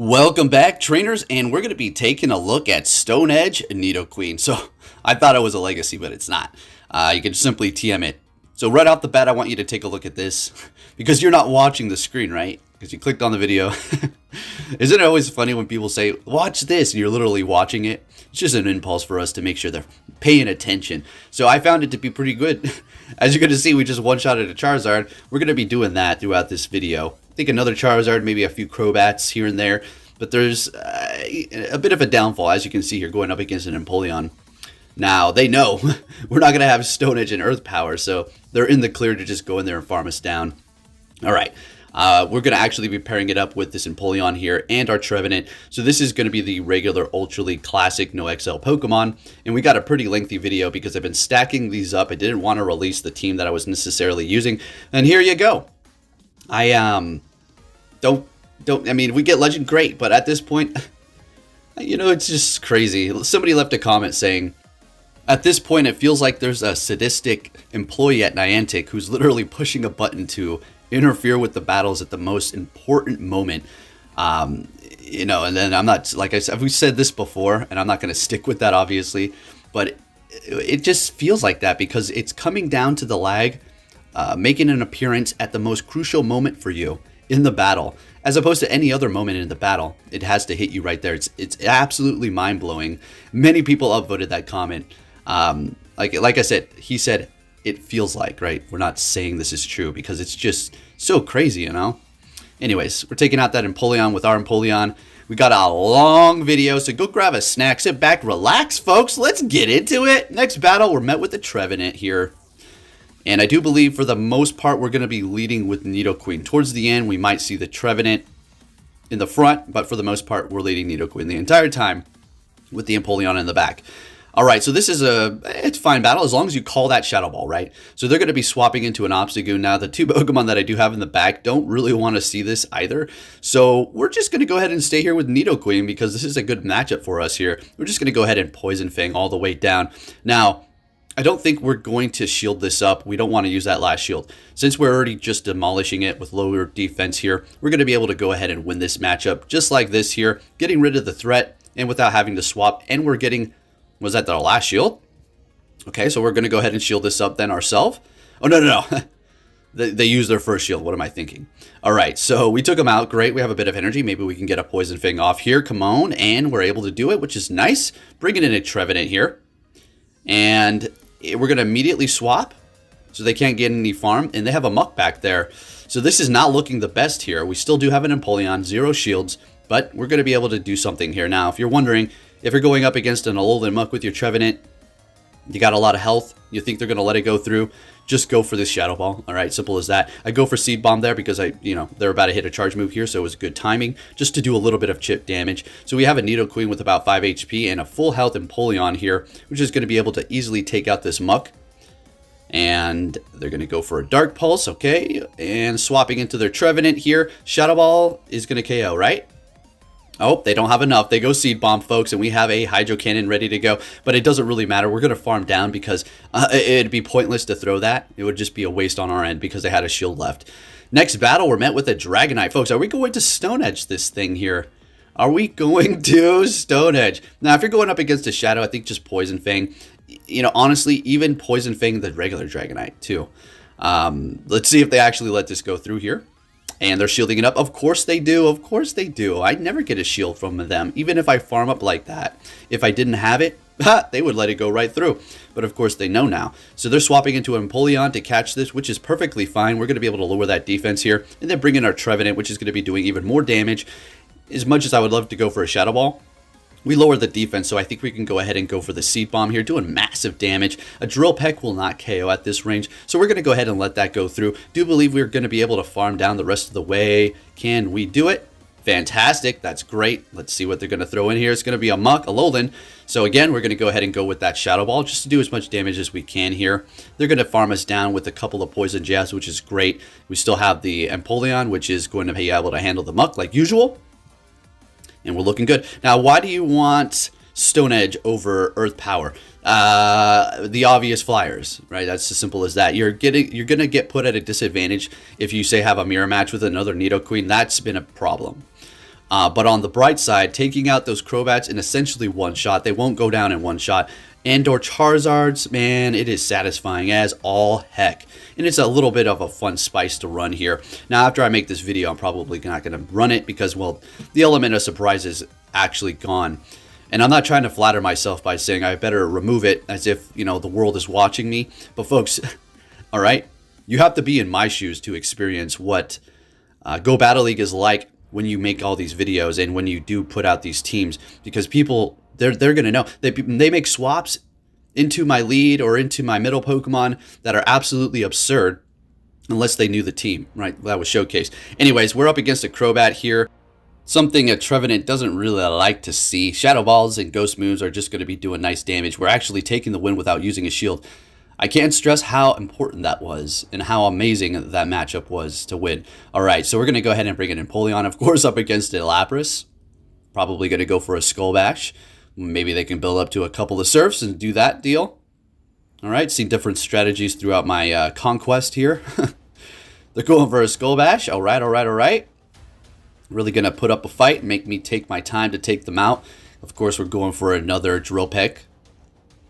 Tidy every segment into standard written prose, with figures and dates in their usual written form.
Welcome back, trainers, and we're going to be taking a look at Stone Edge Nidoqueen. So, I thought it was a legacy, but it's not. You can simply TM it. So, right off the bat, I want you to take a look at this, because you're not watching the screen, right? Because you clicked on the video. Isn't it always funny when people say, watch this, and you're literally watching it? It's just an impulse for us to make sure they're paying attention. So, I found it to be pretty good. As you're going to see, we just one-shotted a Charizard. We're going to be doing that throughout this video. I think another Charizard, maybe a few Crowbats here and there. But there's a bit of a downfall, as you can see here, going up against an Empoleon. Now, they know we're not going to have Stone Edge and Earth Power, so they're in the clear to just go in there and farm us down. All right, we're going to actually be pairing it up with this Empoleon here and our Trevenant. So this is going to be the regular Ultra League Classic No XL Pokemon. And we got a pretty lengthy video because I've been stacking these up. I didn't want to release the team that I was necessarily using. And here you go. I I mean, we get Legend, great, but at this point, you know, it's just crazy. Somebody left a comment saying, at this point, it feels like there's a sadistic employee at Niantic who's literally pushing a button to interfere with the battles at the most important moment. You know, and then I'm not, like I said, we've said this before, and I'm not going to stick with that, obviously, but it just feels like that because it's coming down to the lag, making an appearance at the most crucial moment for you in the battle, as opposed to any other moment in the battle. It has to hit you right there. It's absolutely mind-blowing. Many people upvoted that comment. Like I said, he said it feels like, right? We're not saying this is true because it's just so crazy, you know? Anyways, we're taking out that Empoleon with our Empoleon. We got a long video, so go grab a snack, sit back, relax, folks. Let's get into it. Next battle, we're met with the Trevenant here. And I do believe for the most part, we're going to be leading with Nidoqueen. Towards the end, we might see the Trevenant in the front, but for the most part, we're leading Nidoqueen the entire time with the Empoleon in the back. All right, so this is it's a fine battle as long as you call that Shadow Ball, right? So they're going to be swapping into an Obstagoon. Now, the two Pokemon that I do have in the back don't really want to see this either. So we're just going to go ahead and stay here with Nidoqueen because this is a good matchup for us here. We're just going to go ahead and Poison Fang all the way down. Now, I don't think we're going to shield this up. We don't want to use that last shield. Since we're already just demolishing it with lower defense here, we're going to be able to go ahead and win this matchup just like this here, getting rid of the threat and without having to swap. And we're getting, was that the last shield? Okay, so we're going to go ahead and shield this up then ourselves. Oh, no. They used their first shield. What am I thinking? All right, so we took them out. Great, we have a bit of energy. Maybe we can get a Poison Fang off here. Come on, and we're able to do it, which is nice. Bringing in a Trevenant here. And we're going to immediately swap, so they can't get any farm, and they have a Muck back there. So this is not looking the best here. We still do have an Empoleon, 0 shields, but we're going to be able to do something here. Now, if you're wondering, if you're going up against an Alolan Muck with your Trevenant, you got a lot of health, you think they're going to let it go through, just go for this Shadow Ball. All right, simple as that. I go for Seed Bomb there because they're about to hit a charge move here, so it was good timing just to do a little bit of chip damage. So we have a Nidoqueen with about 5 HP and a full health Empoleon here, which is going to be able to easily take out this Muck. And they're going to go for a Dark Pulse, okay, and swapping into their Trevenant here. Shadow Ball is going to KO, right? Oh, they don't have enough. They go Seed Bomb, folks, and we have a Hydro Cannon ready to go. But it doesn't really matter. We're going to farm down because it'd be pointless to throw that. It would just be a waste on our end because they had a shield left. Next battle, we're met with a Dragonite. Folks, are we going to Stone Edge this thing here? Are we going to Stone Edge? Now, if you're going up against a Shadow, I think just Poison Fang. You know, honestly, even Poison Fang the regular Dragonite, too. Let's see if they actually let this go through here. And they're shielding it up. Of course they do. Of course they do. I never get a shield from them, even if I farm up like that. If I didn't have it, they would let it go right through. But of course they know now. So they're swapping into an Empoleon to catch this, which is perfectly fine. We're going to be able to lower that defense here. And then bring in our Trevenant, which is going to be doing even more damage. As much as I would love to go for a Shadow Ball, we lowered the defense, so I think we can go ahead and go for the Seed Bomb here, doing massive damage. A Drill Peck will not KO at this range, so we're going to go ahead and let that go through. Do believe we're going to be able to farm down the rest of the way. Can we do it? Fantastic. That's great. Let's see what they're going to throw in here. It's going to be a Muck, a Alolan. So again, we're going to go ahead and go with that Shadow Ball just to do as much damage as we can here. They're going to farm us down with a couple of Poison Jabs, which is great. We still have the Empoleon, which is going to be able to handle the Muck like usual. And we're looking good. Now, why do you want Stone Edge over Earth Power? The obvious flyers, right? That's as simple as that. You're gonna get put at a disadvantage if you say have a mirror match with another Nidoqueen. That's been a problem. But on the bright side, taking out those Crowbats in essentially one shot, they won't go down in one shot. And/or Charizards, man, it is satisfying as all heck. And it's a little bit of a fun spice to run here. Now, after I make this video, I'm probably not going to run it because, well, the element of surprise is actually gone. And I'm not trying to flatter myself by saying I better remove it as if, you know, the world is watching me. But folks, all right, you have to be in my shoes to experience what Go Battle League is like when you make all these videos and when you do put out these teams, because people, they're going to know. They make swaps into my lead or into my middle Pokemon that are absolutely absurd unless they knew the team, right? That was showcased. Anyways, we're up against a Crowbat here. Something a Trevenant doesn't really like to see. Shadow Balls and Ghost Moves are just going to be doing nice damage. We're actually taking the win without using a shield. I can't stress how important that was and how amazing that matchup was to win. All right, so we're going to go ahead and bring in Empoleon, of course, up against a Lapras. Probably going to go for a Skull Bash. Maybe they can build up to a couple of Surfs and do that deal. All right, seen different strategies throughout my conquest here. They're going for a Skull Bash. All right, all right, all right. Really going to put up a fight and make me take my time to take them out. Of course, we're going for another Drill Peck.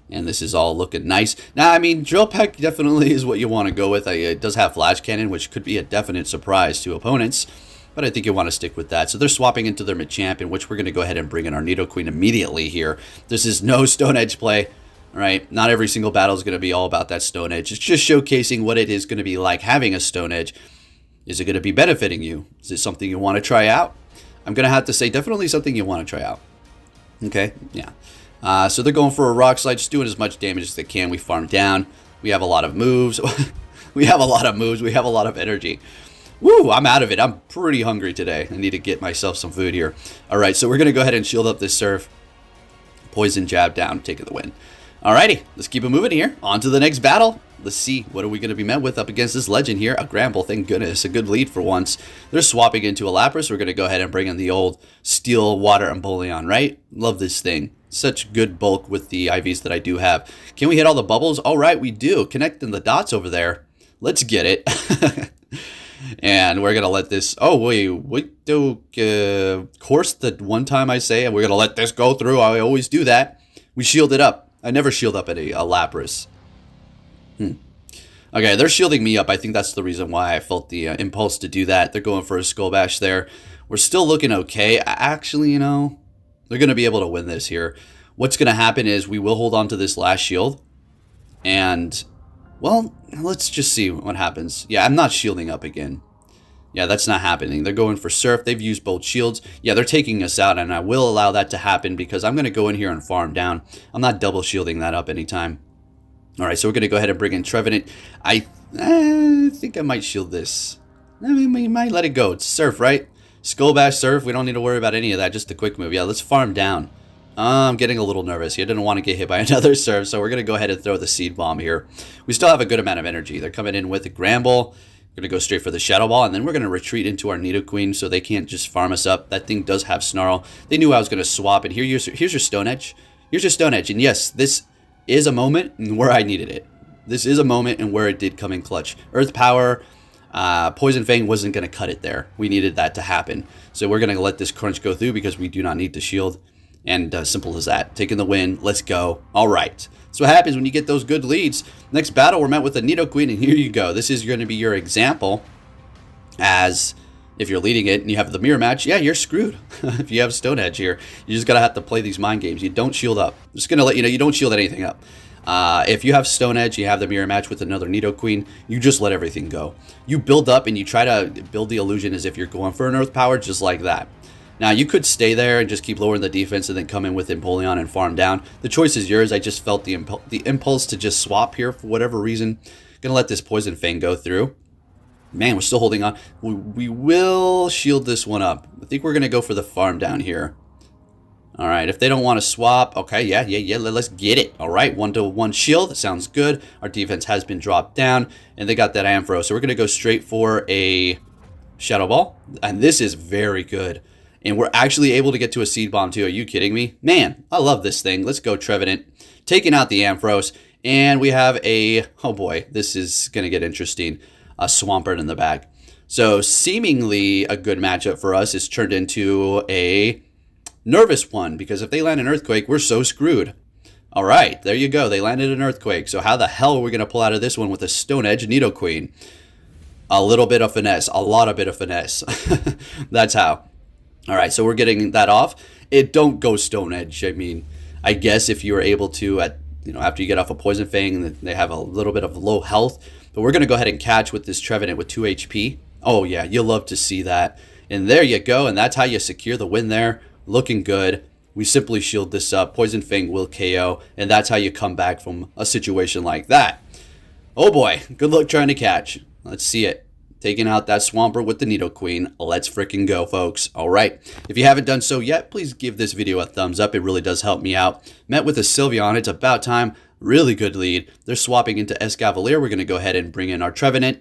And this is all looking nice. Now, I mean, Drill Peck definitely is what you want to go with. It does have Flash Cannon, which could be a definite surprise to opponents. But I think you want to stick with that. So they're swapping into their Machamp, in which we're going to go ahead and bring in our Nidoqueen immediately here. This is no Stone Edge play. All right, not every single battle is going to be all about that Stone Edge. It's just showcasing what it is going to be like having a Stone Edge. Is it going to be benefiting you? Is it something you want to try out? I'm going to have to say definitely something you want to try out. Okay, yeah. So they're going for a Rock Slide, just doing as much damage as they can. We farm down. We have a lot of moves. We have a lot of moves. We have a lot of energy. Woo, I'm out of it. I'm pretty hungry today. I need to get myself some food here. All right, so we're going to go ahead and shield up this Surf. Poison Jab down, taking the win. Alrighty, let's keep it moving here. On to the next battle. Let's see, what are we going to be met with up against this legend here? A Gramble, thank goodness. A good lead for once. They're swapping into a Lapras. We're going to go ahead and bring in the old Steel Water Empoleon, right? Love this thing. Such good bulk with the IVs that I do have. Can we hit all the bubbles? All right, we do. Connecting the dots over there. Let's get it. And we're going to let this... Oh, wait. Of course, the one time I say, and we're going to let this go through. I always do that. We shield it up. I never shield up at a Lapras. Okay, they're shielding me up. I think that's the reason why I felt the impulse to do that. They're going for a Skull Bash there. We're still looking okay. Actually, you know, they're going to be able to win this here. What's going to happen is we will hold on to this last shield. And, well, let's just see what happens. Yeah, I'm not shielding up again. Yeah, that's not happening. They're going for Surf. They've used both shields. Yeah, they're taking us out, and I will allow that to happen because I'm going to go in here and farm down. I'm not double shielding that up anytime. All right, so we're going to go ahead and bring in Trevenant. I think I might shield this. I mean, we might let it go. It's Surf, right? Skull Bash, Surf. We don't need to worry about any of that. Just a quick move. Yeah, let's farm down. I'm getting a little nervous here. Didn't want to get hit by another Surf, so we're going to go ahead and throw the Seed Bomb here. We still have a good amount of energy. They're coming in with a Gramble. We're going to go straight for the Shadow Ball, and then we're going to retreat into our Nidoqueen so they can't just farm us up. That thing does have Snarl. They knew I was going to swap, and here's your Stone Edge. Here's your Stone Edge, and yes, this is a moment where I needed it. This is a moment and where it did come in clutch. Earth Power, Poison Fang wasn't going to cut it there. We needed that to happen. So we're going to let this crunch go through because we do not need the shield. And simple as that. Taking the win. Let's go. All right. So what happens when you get those good leads. Next battle, we're met with a Nidoqueen, and here you go. This is going to be your example as if you're leading it and you have the mirror match, yeah, you're screwed. If you have Stone Edge here, you just got to have to play these mind games. You don't shield up. I'm just going to let you know, you don't shield anything up. If you have Stone Edge, you have the mirror match with another Nidoqueen, you just let everything go. You build up and you try to build the illusion as if you're going for an Earth Power, just like that. Now, you could stay there and just keep lowering the defense and then come in with Empoleon and farm down. The choice is yours. I just felt the impulse to just swap here for whatever reason. Gonna let this Poison Fang go through. Man, we're still holding on. We will shield this one up. I think we're gonna go for the farm down here. All right, if they don't want to swap, okay, yeah, let's get it. All right, 1-to-1 shield, that sounds good. Our defense has been dropped down, and they got that Ampharos. So we're gonna go straight for a Shadow Ball, and this is very good. And we're actually able to get to a Seed Bomb too. Are you kidding me? Man, I love this thing. Let's go Trevenant. Taking out the Ampharos. And we have a, oh boy, this is going to get interesting, a Swampert in the back. So seemingly a good matchup for us is turned into a nervous one, because if they land an Earthquake, we're so screwed. All right, there you go. They landed an Earthquake. So how the hell are we going to pull out of this one with a Stone Edge Nidoqueen? A little bit of finesse, a lot of bit of finesse. That's how. All right, so we're getting that off. It don't go Stone Edge. I mean, I guess if you were able to, after you get off a Poison Fang, they have a little bit of low health. But we're going to go ahead and catch with this Trevenant with 2 HP. Oh, yeah, you'll love to see that. And there you go, and that's how you secure the win there. Looking good. We simply shield this up. Poison Fang will KO, and that's how you come back from a situation like that. Oh boy, good luck trying to catch. Let's see it. Taking out that Swampert with the Nidoqueen. Let's freaking go, folks. All right. If you haven't done so yet, please give this video a thumbs up. It really does help me out. Met with a Sylveon. It's about time. Really good lead. They're swapping into Escavalier. We're going to go ahead and bring in our Trevenant.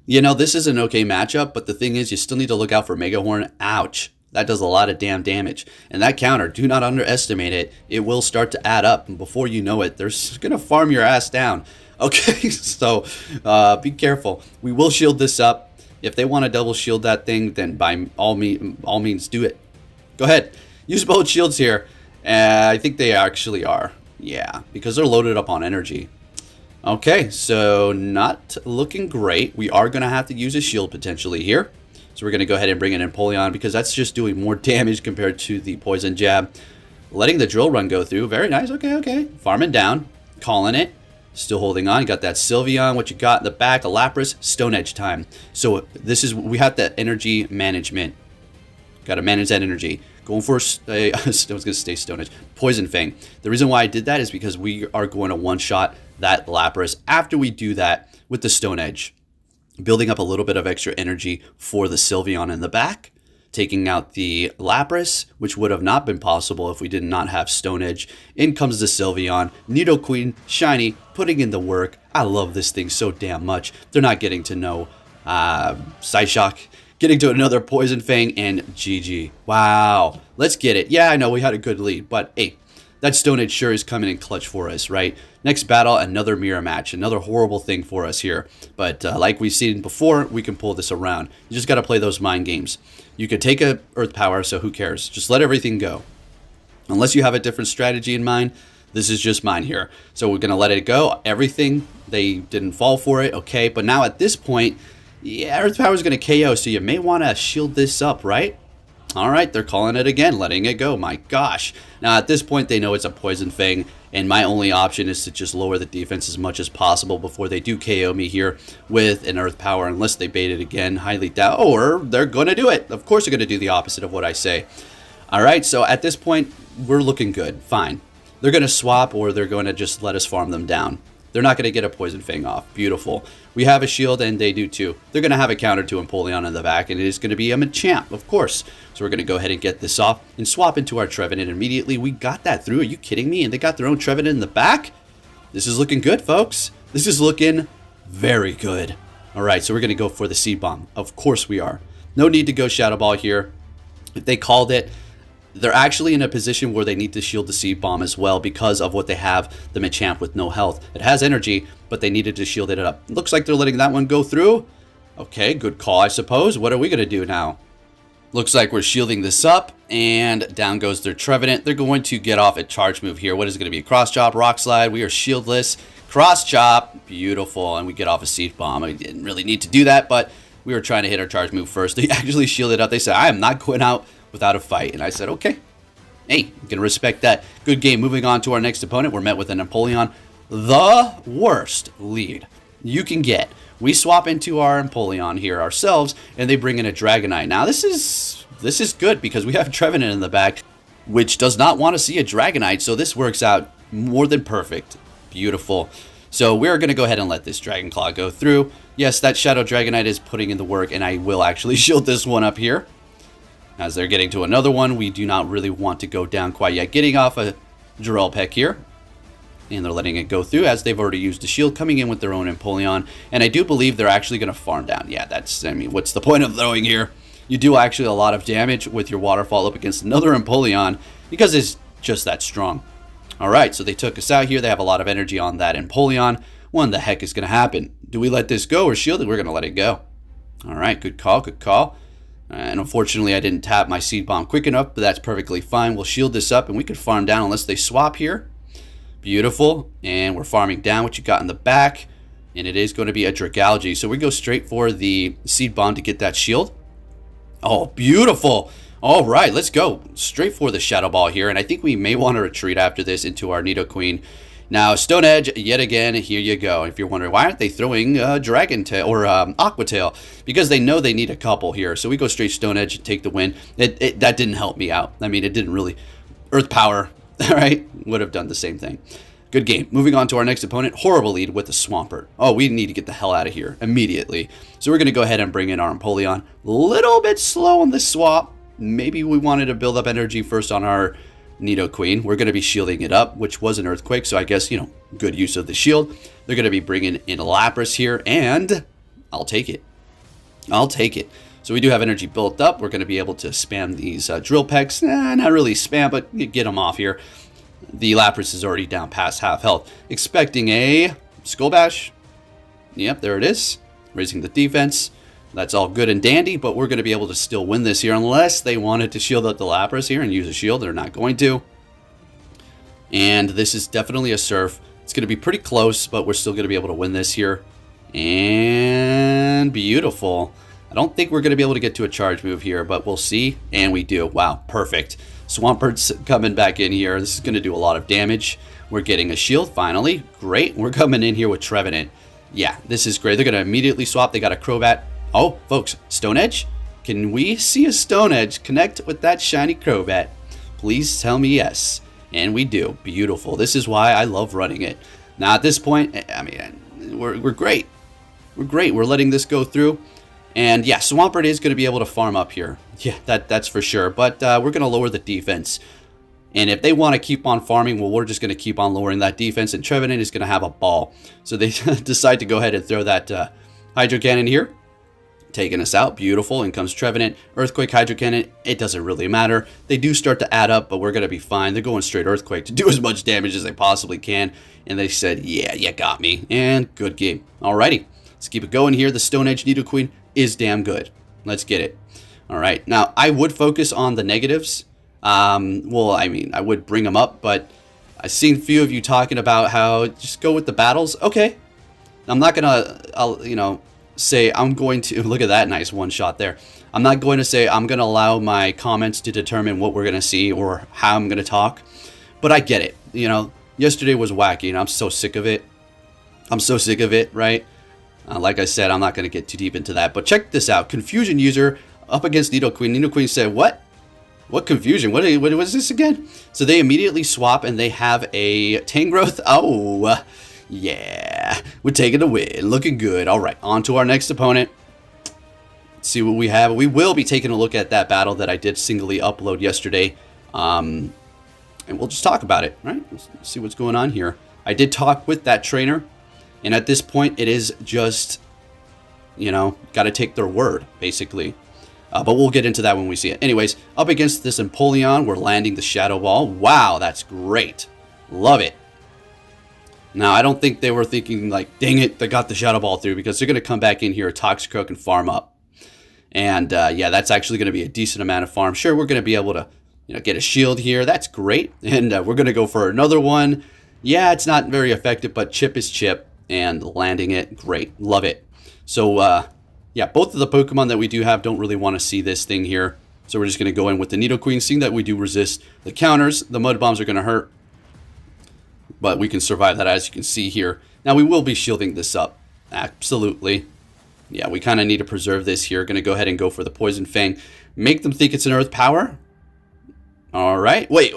You know, this is an okay matchup, but the thing is, you still need to look out for Mega Horn. Ouch. That does a lot of damn damage. And that counter, do not underestimate it. It will start to add up. And before you know it, they're going to farm your ass down. Okay, so be careful. We will shield this up. If they want to double shield that thing, then by all means do it. Go ahead. Use both shields here. I think they actually are. Yeah, because they're loaded up on energy. Okay, so not looking great. We are going to have to use a shield potentially here. So we're going to go ahead and bring in Empoleon, because that's just doing more damage compared to the Poison Jab. Letting the Drill Run go through. Very nice. Okay. Farming down. Calling it. Still holding on. Got that Sylveon. What you got in the back? A Lapras. Stone Edge time. So we have that energy management. Got to manage that energy. Going for I was going to stay Stone Edge. Poison Fang. The reason why I did that is because we are going to one-shot that Lapras after we do that with the Stone Edge. Building up a little bit of extra energy for the Sylveon in the back. Taking out the Lapras, which would have not been possible if we did not have Stone Edge. In comes the Sylveon. Nidoqueen, shiny, putting in the work. I love this thing so damn much. They're not getting to know Psyshock. Getting to another Poison Fang, and GG. Wow. Let's get it. Yeah, I know we had a good lead, but hey, that Stone Edge sure is coming in clutch for us, right? Next battle, another mirror match. Another horrible thing for us here. But like we've seen before, we can pull this around. You just got to play those mind games. You could take a Earth Power, so who cares? Just let everything go. Unless you have a different strategy in mind, this is just mine here. So we're going to let it go. Everything, they didn't fall for it, okay? But now at this point, yeah, Earth Power is going to KO, so you may want to shield this up, right? All right, they're calling it again, letting it go. My gosh. Now, at this point, they know it's a Poison Fang, and my only option is to just lower the defense as much as possible before they do KO me here with an Earth Power, unless they bait it again. Highly doubt, or they're going to do it. Of course, they're going to do the opposite of what I say. All right, so at this point, we're looking good. Fine. They're going to swap, or they're going to just let us farm them down. They're not going to get a Poison Fang off. Beautiful. We have a shield, and they do too. They're going to have a counter to Empoleon in the back, and it is going to be a Machamp, of course. So we're going to go ahead and get this off and swap into our Trevenant immediately. We got that through. Are you kidding me? And they got their own Trevenant in the back? This is looking good, folks. This is looking very good. All right, so we're going to go for the Seed Bomb. Of course we are. No need to go Shadow Ball here. If they called it, they're actually in a position where they need to shield the Seed Bomb as well because of what they have, the Machamp with no health. It has energy, but they needed to shield it up. Looks like they're letting that one go through. Okay, good call, I suppose. What are we going to do now? Looks like we're shielding this up, and down goes their Trevenant. They're going to get off a charge move here. What is it going to be? Cross Chop, Rock Slide. We are shieldless. Cross Chop. Beautiful. And we get off a Seed Bomb. I didn't really need to do that, but we were trying to hit our charge move first. They actually shielded up. They said, I am not going out without a fight. And I said, okay. Hey, you can respect that. Good game. Moving on to our next opponent. We're met with an Empoleon. The worst lead you can get. We swap into our Empoleon here ourselves, and they bring in a Dragonite. Now, this is good because we have Trevenant in the back, which does not want to see a Dragonite, so this works out more than perfect. Beautiful. So we're going to go ahead and let this Dragon Claw go through. Yes, that Shadow Dragonite is putting in the work, and I will actually shield this one up here. As they're getting to another one, we do not really want to go down quite yet. Getting off a Jarell Peck here. And they're letting it go through as they've already used the shield, coming in with their own Empoleon. And I do believe they're actually going to farm down. Yeah, I mean, what's the point of throwing here? You do actually a lot of damage with your Waterfall up against another Empoleon because it's just that strong. All right, so they took us out here. They have a lot of energy on that Empoleon. What the heck is going to happen? Do we let this go or shield it? We're going to let it go. All right, good call, good call. And unfortunately, I didn't tap my Seed Bomb quick enough, but that's perfectly fine. We'll shield this up, and we could farm down unless they swap here. Beautiful. And we're farming down what you got in the back. And it is going to be a Dragalge. So we go straight for the Seed Bomb to get that shield. Oh, beautiful. All right, let's go. Straight for the Shadow Ball here. And I think we may want to retreat after this into our Nidoqueen. Now, Stone Edge, yet again, here you go. If you're wondering, why aren't they throwing Dragon Tail or Aqua Tail? Because they know they need a couple here. So we go straight Stone Edge and take the win. That didn't help me out. I mean, it didn't really. Earth Power, all right, would have done the same thing. Good game. Moving on to our next opponent. Horrible lead with the Swampert. Oh, we need to get the hell out of here immediately. So we're going to go ahead and bring in our Empoleon. Little bit slow on the swap. Maybe we wanted to build up energy first on our Nidoqueen. We're going to be shielding it up, which was an Earthquake, so I guess, you know, good use of the shield. They're going to be bringing in Lapras here, and I'll take it. I'll take it. So we do have energy built up. We're going to be able to spam these Drill Pecks. Not really spam, but get them off here. The Lapras is already down past half health. Expecting a Skull Bash. Yep, there it is. Raising the defense. That's all good and dandy, but we're going to be able to still win this here unless they wanted to shield out the Lapras here and use a shield. They're not going to. And this is definitely a Surf. It's going to be pretty close, but we're still going to be able to win this here. And beautiful. I don't think we're going to be able to get to a charge move here, but we'll see. And we do. Wow, perfect. Swampert's coming back in here. This is going to do a lot of damage. We're getting a shield finally. Great. We're coming in here with Trevenant. Yeah, this is great. They're going to immediately swap. They got a Crowbat. Oh, folks, Stone Edge? Can we see a Stone Edge connect with that shiny Crowbat? Please tell me yes. And we do. Beautiful. This is why I love running it. Now, at this point, I mean, we're great. We're great. We're letting this go through. And yeah, Swampert is going to be able to farm up here. Yeah, that's for sure. But we're going to lower the defense. And if they want to keep on farming, well, we're just going to keep on lowering that defense. And Trevenant is going to have a ball. So they decide to go ahead and throw that Hydro Cannon here. Taking us out. Beautiful. In comes Trevenant. Earthquake, Hydro Cannon. It doesn't really matter. They do start to add up, but we're going to be fine. They're going straight Earthquake to do as much damage as they possibly can. And they said, yeah, you got me. And good game. Alrighty. Let's keep it going here. The Stone Edge Nidoqueen is damn good. Let's get it. Alright. Now, I would focus on the negatives. Well, I mean, I would bring them up, but I've seen a few of you talking about how just go with the battles. Okay. I'm not going to, you know, say I'm going to look at that nice one shot there. I'm not going to say I'm going to allow my comments to determine what we're going to see or how I'm going to talk, but I get it. You know, yesterday was wacky and I'm so sick of it. I'm so sick of it, right? Like I said, I'm not going to get too deep into that, but check this out. Confusion user up against Nidoqueen. Nidoqueen said, what? What confusion? What was this again? So they immediately swap and they have a Tangrowth. Oh, yeah, we're taking the win. Looking good. All right, on to our next opponent. Let's see what we have. We will be taking a look at that battle that I did singly upload yesterday. And we'll just talk about it, right? Let's see what's going on here. I did talk with that trainer. And at this point, it is just, you know, got to take their word, basically. But we'll get into that when we see it. Anyways, up against this Empoleon, we're landing the Shadow Ball. Wow, that's great. Love it. Now, I don't think they were thinking, like, dang it, they got the Shadow Ball through, because they're going to come back in here, Toxicroak, and farm up. And, yeah, that's actually going to be a decent amount of farm. Sure, we're going to be able to, you know, get a shield here. That's great. And we're going to go for another one. Yeah, it's not very effective, but chip is chip. And landing it, great. Love it. So, yeah, both of the Pokemon that we do have don't really want to see this thing here. So we're just going to go in with the Nidoqueen, seeing that we do resist the counters. The Mud Bombs are going to hurt. But we can survive that, as you can see here. Now, we will be shielding this up. Absolutely. Yeah, we kind of need to preserve this here. Going to go ahead and go for the Poison Fang. Make them think it's an Earth Power. All right. Wait.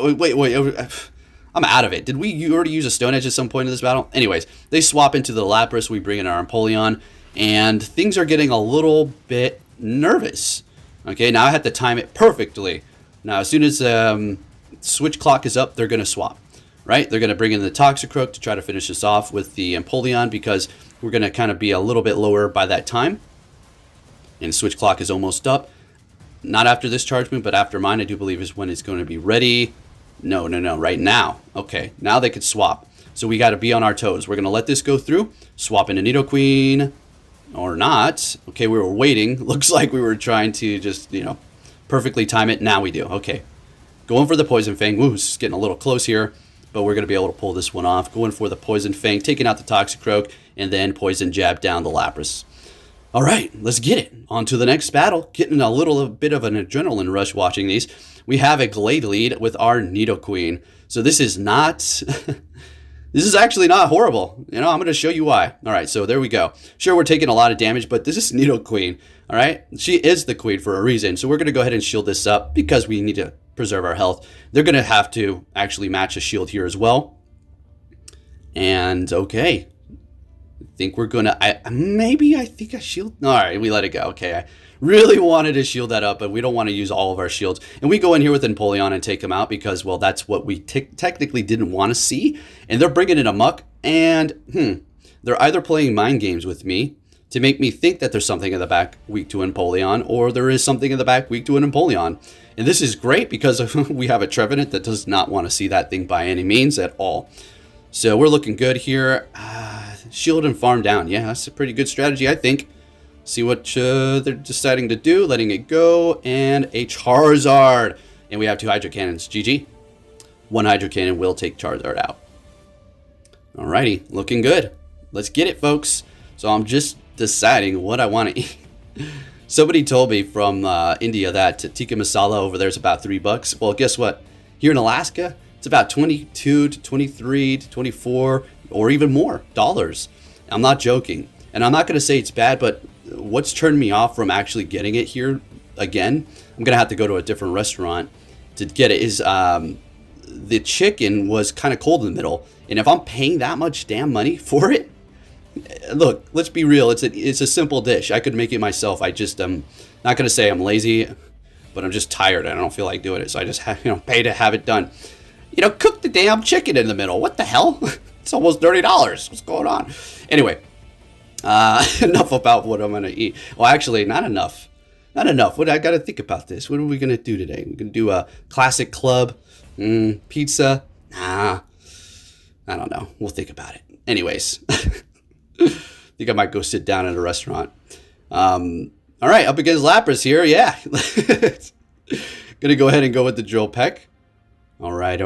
I'm out of it. Did we already use a Stone Edge at some point in this battle? Anyways, they swap into the Lapras. We bring in our Empoleon. And things are getting a little bit nervous. Okay, now I have to time it perfectly. Now, as soon as switch clock is up, they're going to swap. Right? They're going to bring in the Toxicroak to try to finish this off with the Empoleon, because we're going to kind of be a little bit lower by that time. And switch clock is almost up. Not after this charge move, but after mine, I do believe is when it's going to be ready. No, right now. Okay, now they could swap. So we got to be on our toes. We're going to let this go through. Swap into Nidoqueen. Or not. Okay, we were waiting. Looks like we were trying to just, perfectly time it. Now we do. Okay. Going for the Poison Fang. Woo, it's getting a little close here. But we're going to be able to pull this one off. Going for the Poison Fang, taking out the Toxicroak, and then Poison Jab down the Lapras. All right, let's get it. On to the next battle. Getting a little bit of an adrenaline rush watching these. We have a Glade lead with our Nidoqueen. So this is not... this is actually not horrible. I'm going to show you why. All right, so there we go. Sure, we're taking a lot of damage, but this is Nidoqueen. All right, she is the queen for a reason. So we're going to go ahead and shield this up because we need to preserve our health. They're going to have to actually match a shield here as well. And okay. I think we're going to... I think I shield... All right, we let it go. Okay, I really wanted to shield that up, but we don't want to use all of our shields. And we go in here with Empoleon and take him out because, well, that's what we technically didn't want to see. And they're bringing it amok. And, they're either playing mind games with me to make me think that there's something in the back weak to Empoleon, or there is something in the back weak to an Empoleon. And this is great because we have a Trevenant that does not want to see that thing by any means at all. So we're looking good here. Shield and farm down. Yeah, that's a pretty good strategy, I think. See what they're deciding to do. Letting it go. And a Charizard. And we have 2 Hydro Cannons. GG. 1 Hydro Cannon will take Charizard out. Alrighty. Looking good. Let's get it, folks. So I'm just deciding what I want to eat. Somebody told me from India that tikka masala over there is about $3. Well, guess what? Here in Alaska, it's about 22 to 23 to 24 or even more dollars. I'm not joking. And I'm not going to say it's bad, but what's turned me off from actually getting it here again, I'm going to have to go to a different restaurant to get it, is the chicken was kind of cold in the middle. And if I'm paying that much damn money for it, look, let's be real. It's a simple dish. I could make it myself. I just not going to say I'm lazy, but I'm just tired. I don't feel like doing it. So I just pay to have it done. Cook the damn chicken in the middle. What the hell? It's almost $30. What's going on? Anyway, enough about what I'm going to eat. Well, actually, not enough. Not enough. What I got to think about this. What are we going to do today? We're going to do a classic club, pizza. Nah, I don't know. We'll think about it. Anyways, I think I might go sit down at a restaurant. All right, up against Lapras here. Yeah. Going to go ahead and go with the Drill Peck. All right.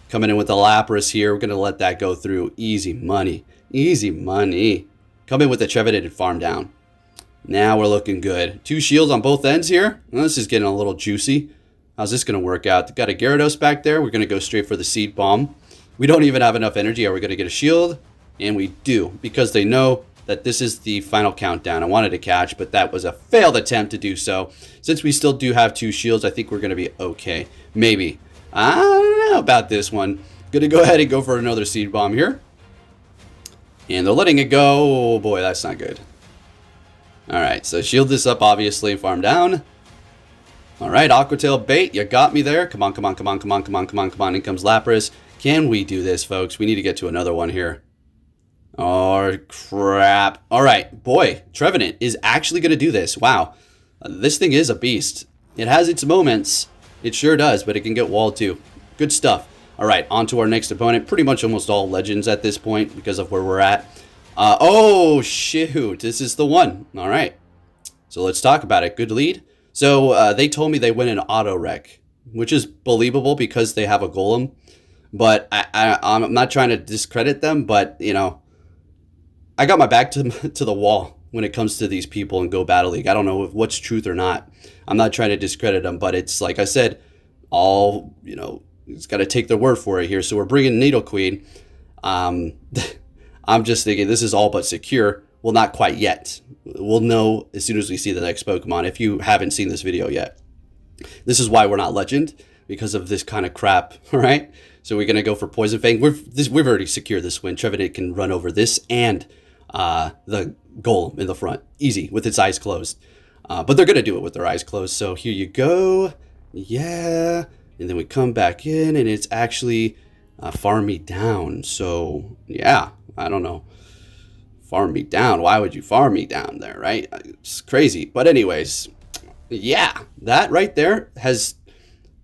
Coming in with the Lapras here. We're going to let that go through. Easy money. Easy money. Come in with the Trevenant and farm down. Now we're looking good. 2 shields on both ends here. Well, this is getting a little juicy. How's this going to work out? Got a Gyarados back there. We're going to go straight for the Seed Bomb. We don't even have enough energy. Are we going to get a shield? And we do, because they know that this is the final countdown. I wanted to catch, but that was a failed attempt to do so. Since we still do have 2 shields, I think we're going to be okay. Maybe. I don't know about this one. Going to go ahead and go for another Seed Bomb here. And they're letting it go. Oh boy, that's not good. Alright, so shield this up, obviously, and farm down. Alright, Aqua Tail Bait, you got me there. Come on. In comes Lapras. Can we do this, folks? We need to get to another one here. Oh, crap. Alright, boy, Trevenant is actually going to do this. Wow. This thing is a beast. It has its moments. It sure does, but it can get walled too. Good stuff. Alright, on to our next opponent. Pretty much almost all legends at this point because of where we're at. Oh, shoot. This is the one. Alright. So let's talk about it. Good lead. So they told me they win an auto wreck, which is believable because they have a golem. But I'm not trying to discredit them, but, I got my back to the wall when it comes to these people in Go Battle League. I don't know if what's truth or not. I'm not trying to discredit them, but it's like I said, it's got to take their word for it here. So we're bringing Nidoqueen. I'm just thinking this is all but secure. Well, not quite yet. We'll know as soon as we see the next Pokemon if you haven't seen this video yet. This is why we're not legend, because of this kind of crap, all right? So we're going to go for Poison Fang. We've already secured this win. Trevenant can run over this and the Golem in the front. Easy, with its eyes closed. But they're going to do it with their eyes closed. So here you go. Yeah. And then we come back in, and it's actually farm me down. So, yeah, I don't know. Farm me down. Why would you farm me down there, right? It's crazy. But anyways, yeah, that right there has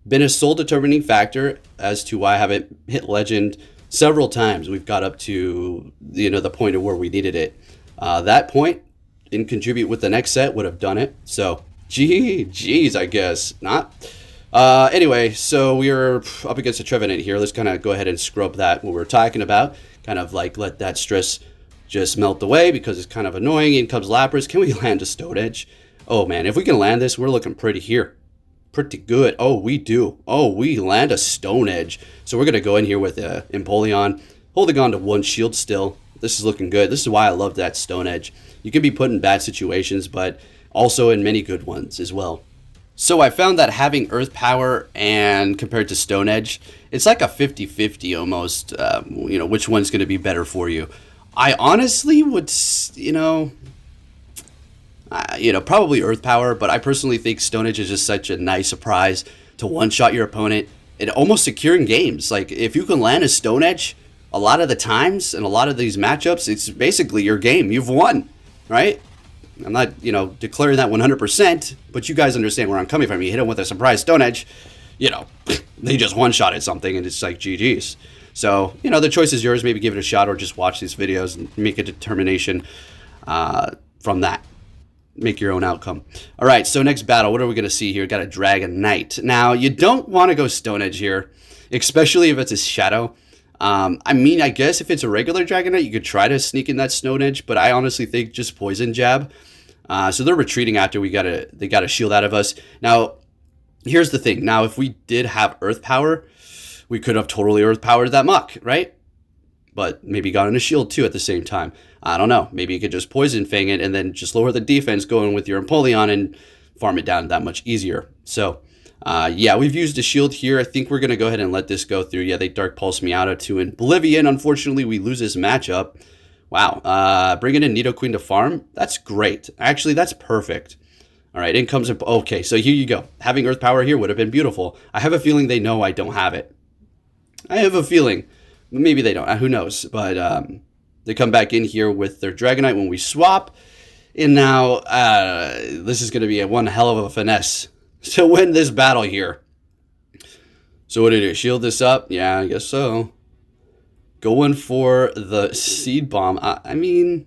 been a sole determining factor as to why I haven't hit legend several times. We've got up to, the point of where we needed it. That point didn't contribute with the next set, would have done it. So, geez, I guess not. Anyway, so we're up against a Trevenant here. Let's kind of go ahead and scrub that, what we're talking about. Kind of like let that stress just melt away because it's kind of annoying. In comes Lapras. Can we land a Stone Edge? Oh, man, if we can land this, we're looking pretty here. Pretty good. Oh, we do. Oh, we land a Stone Edge. So we're going to go in here with Empoleon, holding on to one shield still. This is looking good. This is why I love that Stone Edge. You can be put in bad situations, but also in many good ones as well. So I found that having Earth Power and compared to Stone Edge, it's like a 50-50 almost, you know, which one's going to be better for you. I honestly would, probably Earth Power, but I personally think Stone Edge is just such a nice surprise to one-shot your opponent and almost securing games. Like, if you can land a Stone Edge, a lot of the times in a lot of these matchups, it's basically your game. You've won, right? I'm not, declaring that 100%, but you guys understand where I'm coming from. You hit them with a surprise Stone Edge, they just one-shotted something, and it's like GG's. So, the choice is yours. Maybe give it a shot or just watch these videos and make a determination from that. Make your own outcome. All right, so next battle, what are we going to see here? Got a Dragon Knight. Now, you don't want to go Stone Edge here, especially if it's a Shadow. I guess if it's a regular Dragonite, you could try to sneak in that Stone Edge, but I honestly think just Poison Jab. So they're retreating after they got a shield out of us. Now, here's the thing. Now, if we did have Earth Power, we could have totally Earth Powered that Muck, right? But maybe got in a shield too at the same time. I don't know. Maybe you could just Poison Fang it and then just lower the defense going with your Empoleon and farm it down that much easier. So, yeah, we've used a shield here. I think we're going to go ahead and let this go through. Yeah, they Dark Pulse me out to Oblivion. Unfortunately, we lose this matchup. Wow. Bringing in Nidoqueen to farm. That's great. Actually, that's perfect. All right, in comes... Okay, so here you go. Having Earth Power here would have been beautiful. I have a feeling they know I don't have it. I have a feeling. Maybe they don't. Who knows? But they come back in here with their Dragonite when we swap. And now this is going to be one hell of a finesse to win this battle here. So what do you do? Shield this up? Yeah, I guess so. Going for the Seed Bomb. I mean,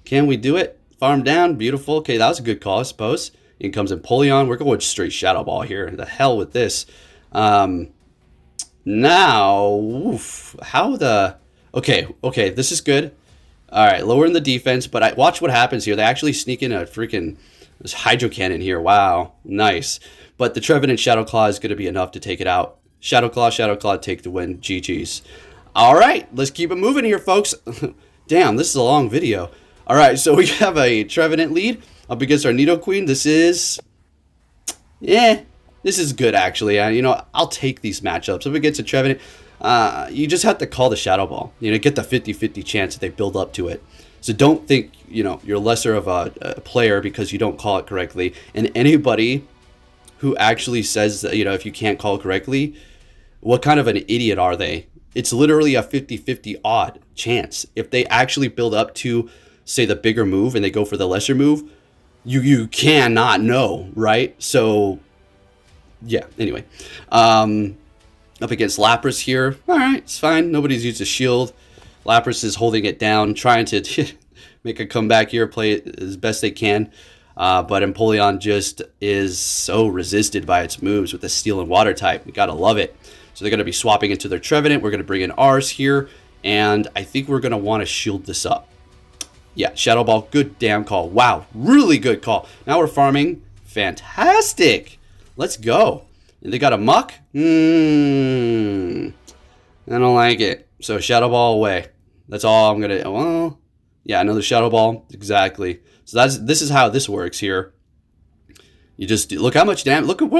can we do it? Farm down. Beautiful. Okay, that was a good call, I suppose. In comes Empoleon. We're going straight Shadow Ball here. The hell with this. Now, oof, how the... Okay, this is good. All right, lowering the defense, but watch what happens here. They actually sneak in a freaking... This Hydro Cannon here. Wow. Nice. But the Trevenant Shadow Claw is going to be enough to take it out. Shadow Claw, take the win. GG's. All right. Let's keep it moving here, folks. Damn, this is a long video. All right. So we have a Trevenant lead up against our Nidoqueen. This is... this is good, actually. I'll take these matchups. Up against a Trevenant, you just have to call the Shadow Ball. Get the 50-50 chance that they build up to it. So don't think, you're lesser of a player because you don't call it correctly. And anybody who actually says that, if you can't call correctly, what kind of an idiot are they? It's literally a 50-50 odd chance. If they actually build up to, say, the bigger move and they go for the lesser move, you cannot know, right? So, yeah, anyway. Up against Lapras here. All right, it's fine. Nobody's used a shield. Lapras is holding it down, trying to make a comeback here, play it as best they can. But Empoleon just is so resisted by its moves with the Steel and Water type. You gotta love it. So they're going to be swapping into their Trevenant. We're going to bring in ours here. And I think we're going to want to shield this up. Yeah, Shadow Ball, good damn call. Wow, really good call. Now we're farming. Fantastic. Let's go. And they got a Muck? I don't like it. So Shadow Ball away. That's all I'm going to... Well, yeah, another Shadow Ball. Exactly. So this is how this works here. You just... Look how much damage... Look at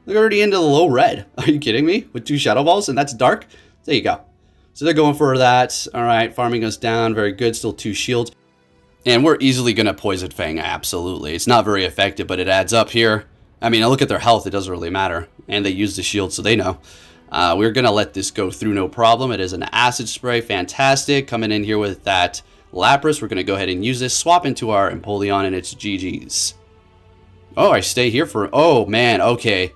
Look already into the low red. Are you kidding me? With 2 Shadow Balls and that's dark? There you go. So they're going for that. All right, farming us down. Very good. Still 2 shields. And we're easily going to Poison Fang. Absolutely. It's not very effective, but it adds up here. I mean, I look at their health. It doesn't really matter. And they use the shield, so they know. We're going to let this go through no problem. It is an Acid Spray. Fantastic. Coming in here with that Lapras. We're going to go ahead and use this. Swap into our Empoleon, and it's GG's. Oh, I stay here for... Oh, man. Okay.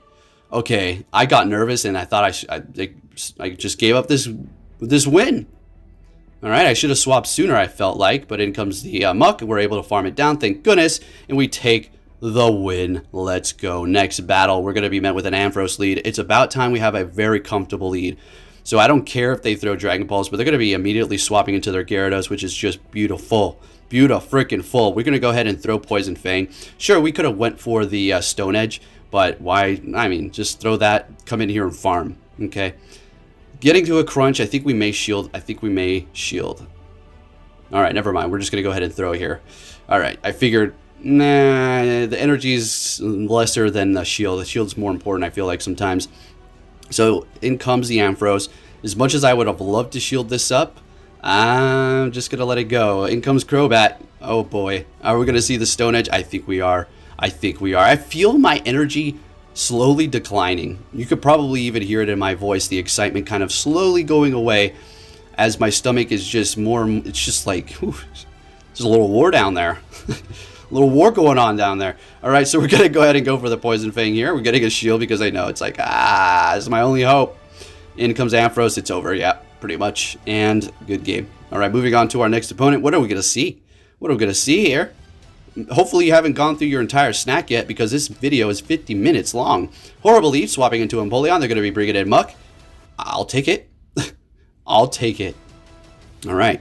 Okay, I got nervous and I thought I just gave up this win. All right, I should have swapped sooner, I felt like, but in comes the Muck. We're able to farm it down, thank goodness, and we take the win. Let's go. Next battle, we're going to be met with an Ampharos lead. It's about time we have a very comfortable lead. So I don't care if they throw Dragon Balls, but they're going to be immediately swapping into their Gyarados, which is just beautiful. Beautiful. We're going to go ahead and throw Poison Fang. Sure, we could have went for the Stone Edge, but why? I mean, just throw that, come in here and farm, okay? Getting to a crunch, I think we may shield. All right, never mind. We're just going to go ahead and throw here. All right, I figured, nah, the energy is lesser than the shield. The shield's more important, I feel like, sometimes. So in comes the Ampharos. As much as I would have loved to shield this up, I'm just going to let it go. In comes Crowbat. Oh boy. Are we going to see the Stone Edge? I think we are. I feel my energy slowly declining. You could probably even hear it in my voice, the excitement kind of slowly going away as my stomach is just more, it's just like, whew, there's a little war down there. A little war going on down there. All right, so we're going to go ahead and go for the Poison Fang here. We're getting a shield because I know it's like, this is my only hope. In comes Ampharos. It's over. Yeah, pretty much. And good game. All right, moving on to our next opponent. What are we going to see? What are we going to see here? Hopefully you haven't gone through your entire snack yet because this video is 50 minutes long. Horrible Leaf swapping into Empoleon. They're going to be bringing in Muck. I'll take it. I'll take it. All right.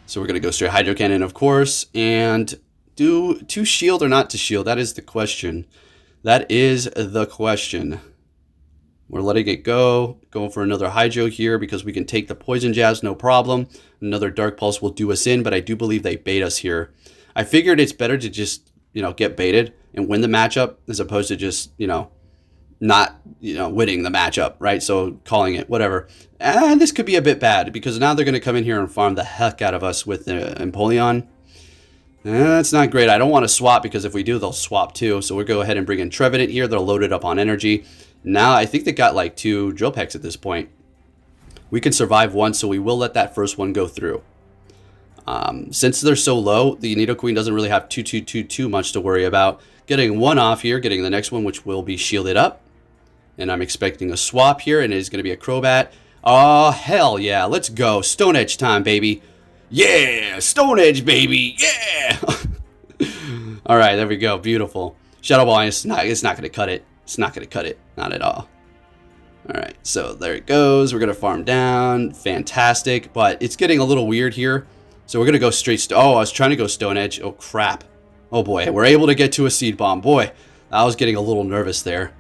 So we're going to go straight Hydro Cannon, of course. And to shield or not to shield? That is the question. That is the question. We're letting it go. Going for another Hydro here because we can take the Poison Jabs, no problem. Another Dark Pulse will do us in, but I do believe they bait us here. I figured it's better to just, get baited and win the matchup as opposed to just, not, winning the matchup, right? So calling it, whatever. And this could be a bit bad because now they're going to come in here and farm the heck out of us with the Empoleon. That's not great. I don't want to swap because if we do, they'll swap too. So we'll go ahead and bring in Trevenant here. They're loaded up on energy. Now I think they got like 2 Drill Pecks at this point. We can survive one, so we will let that first one go through. Since they're so low, the Nidoqueen doesn't really have too much to worry about. Getting one off here, getting the next one, which will be shielded up. And I'm expecting a swap here, and it is going to be a Crowbat. Oh, hell yeah. Let's go. Stone Edge time, baby. Yeah, Stone Edge, baby. Yeah. All right, there we go. Beautiful. Shadow Ball, it's not going to cut it. It's not going to cut it. Not at all. All right, so there it goes. We're going to farm down. Fantastic, but it's getting a little weird here. So we're going to go straight. Oh, I was trying to go Stone Edge. Oh, crap. Oh, boy. We're able to get to a Seed Bomb. Boy, I was getting a little nervous there.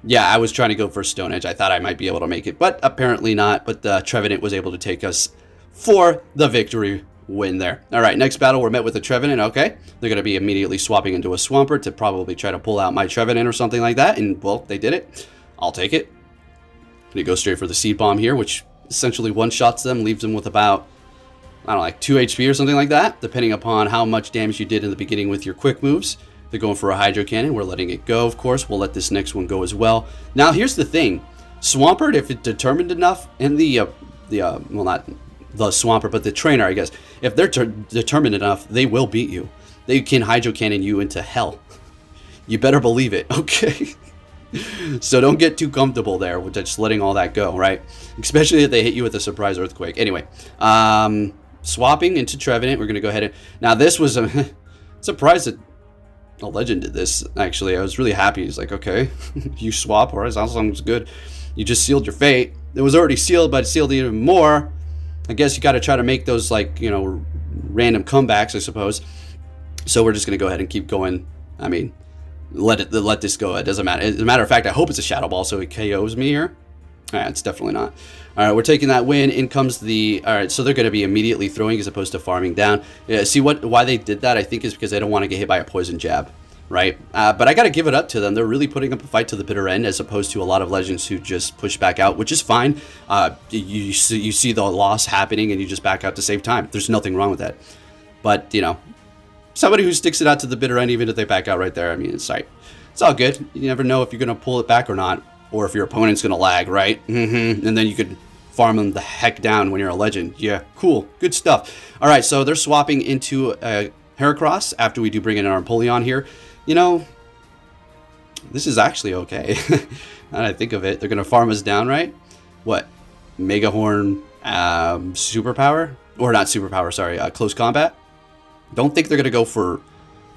Yeah, I was trying to go for Stone Edge. I thought I might be able to make it, but apparently not. But Trevenant was able to take us for the victory win there. All right, next battle, we're met with a Trevenant. Okay, they're going to be immediately swapping into a Swampert to probably try to pull out my Trevenant or something like that. And, well, they did it. I'll take it. Going to go straight for the Seed Bomb here, which essentially one-shots them, leaves them with about, I don't know, like 2 HP or something like that, depending upon how much damage you did in the beginning with your quick moves. They're going for a Hydro Cannon. We're letting it go, of course. We'll let this next one go as well. Now, here's the thing. Swampert, if it's determined enough, and well, not the Swampert, but the trainer, I guess. If they're determined enough, they will beat you. They can Hydro Cannon you into hell. You better believe it, okay? So don't get too comfortable there with just letting all that go, right? Especially if they hit you with a surprise earthquake. Anyway, swapping into Trevenant. We're going to go ahead and... Now, this was a surprise that a legend did this, actually. I was really happy. He's like, okay, you swap, or as long as good. You just sealed your fate. It was already sealed, but it sealed even more. I guess you got to try to make those, like, random comebacks, I suppose. So we're just going to go ahead and keep going. I mean, let this go. It doesn't matter. As a matter of fact, I hope it's a Shadow Ball so it KOs me here. All right, it's definitely not. All right, we're taking that win. In comes the... All right, so they're going to be immediately throwing as opposed to farming down. Yeah, see, why they did that, I think, is because they don't want to get hit by a Poison Jab, right? But I got to give it up to them. They're really putting up a fight to the bitter end as opposed to a lot of Legends who just push back out, which is fine. You see the loss happening and you just back out to save time. There's nothing wrong with that. But, somebody who sticks it out to the bitter end, even if they back out right there, I mean, it's all good. You never know if you're going to pull it back or not. Or if your opponent's going to lag, right? And then you could farm them the heck down when you're a legend. Yeah, cool. Good stuff. All right, so they're swapping into Heracross after we do bring in our Empoleon here. This is actually okay. Now that I think of it, they're going to farm us down, right? What? Mega Horn superpower? Or not superpower, sorry, close combat. Don't think they're going to go for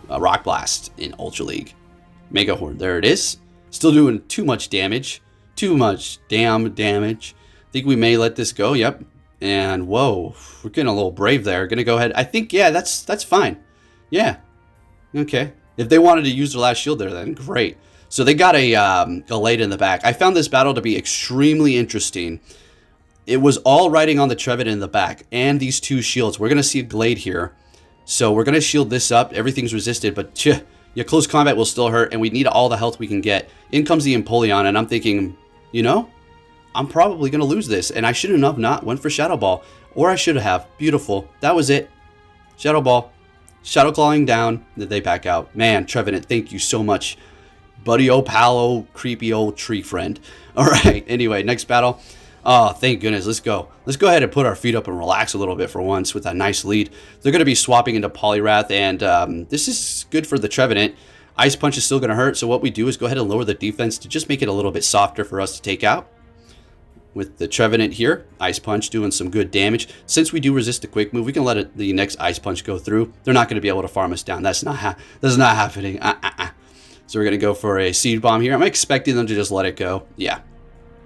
Rock Blast in Ultra League. Mega Horn, there it is. Still doing too much damage. Too much damn damage. Think we may let this go, yep. And whoa, we're getting a little brave there. Gonna go ahead, I think, yeah, that's fine. Yeah, okay. If they wanted to use their last shield there, then great. So they got a Glade in the back. I found this battle to be extremely interesting. It was all riding on the Trevenant in the back and these two shields. We're gonna see a Glade here. So we're gonna shield this up. Everything's resisted, but yeah, close combat will still hurt, and we need all the health we can get. In comes the Empoleon, and I'm thinking, you know, I'm probably gonna lose this, and I shouldn't have not went for Shadow Ball, or I should have. Beautiful. That was it. Shadow Ball. Shadow Clawing down. Then they back out. Man, Trevenant, thank you so much. Buddy old pal, creepy old tree friend. All right, anyway, next battle. Oh, thank goodness. Let's go. Let's go ahead and put our feet up and relax a little bit for once with a nice lead. They're going to be swapping into Poliwrath, and this is good for the Trevenant. Ice Punch is still going to hurt, so what we do is go ahead and lower the defense to just make it a little bit softer for us to take out. With the Trevenant here, Ice Punch doing some good damage. Since we do resist the quick move, we can let the next Ice Punch go through. They're not going to be able to farm us down. That's not happening. So we're going to go for a Seed Bomb here. I'm expecting them to just let it go. Yeah.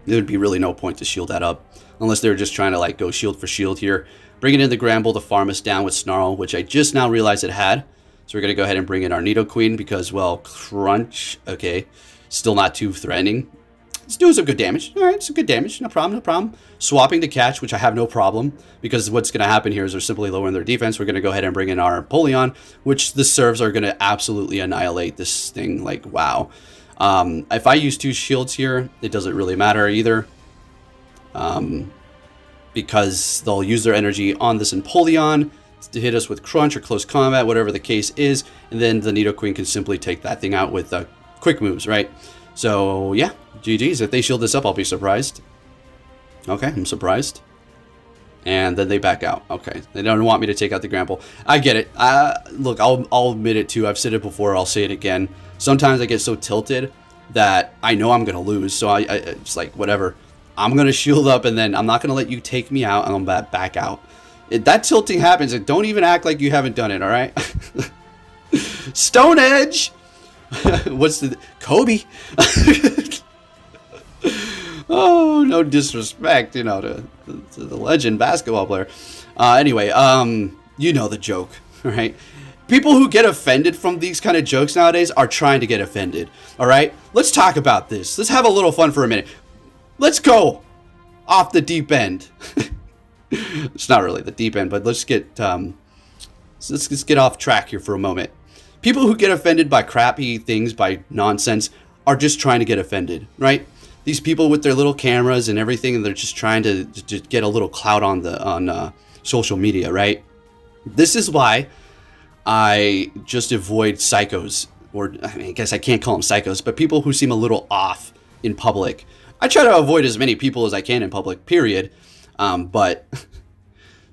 There would be really no point to shield that up. Unless they were just trying to like go shield for shield here. Bringing in the Gramble to farm us down with Snarl, which I just now realized it had. So we're going to go ahead and bring in our Nidoqueen because, well, Crunch, okay, still not too threatening. It's doing some good damage. All right, some good damage. No problem, no problem. Swapping to Catch, which I have no problem, because what's going to happen here is they're simply lowering their defense. We're going to go ahead and bring in our Empoleon, which the serves are going to absolutely annihilate this thing. Like, wow. If I use two shields here, it doesn't really matter either. Because they'll use their energy on this Empoleon to hit us with Crunch or Close Combat, whatever the case is. And then the Nidoqueen can simply take that thing out with quick moves, right? So, yeah, GG's. If they shield this up, I'll be surprised. Okay, I'm surprised. And then they back out. Okay, they don't want me to take out the Gramble. I get it. Look, I'll admit it too. I've said it before. I'll say it again. Sometimes I get so tilted that I know I'm going to lose. So it's like, whatever. I'm going to shield up, and then I'm not going to let you take me out, and I'm going to back out. That tilting happens, and don't even act like you haven't done it, all right? Stone Edge! What's the... Kobe! Oh, no disrespect, you know, to the legend basketball player. Anyway, you know the joke, right? People who get offended from these kind of jokes nowadays are trying to get offended, all right? Let's talk about this. Let's have a little fun for a minute. Let's go off the deep end. It's not really the deep end, but let's get off track here for a moment. People who get offended by crappy things, by nonsense, are just trying to get offended, right? These people with their little cameras and everything, and they're just trying to just get a little clout on social media, right? This is why I just avoid psychos, or I mean, I guess I can't call them psychos, but people who seem a little off in public. I try to avoid as many people as I can in public, period. But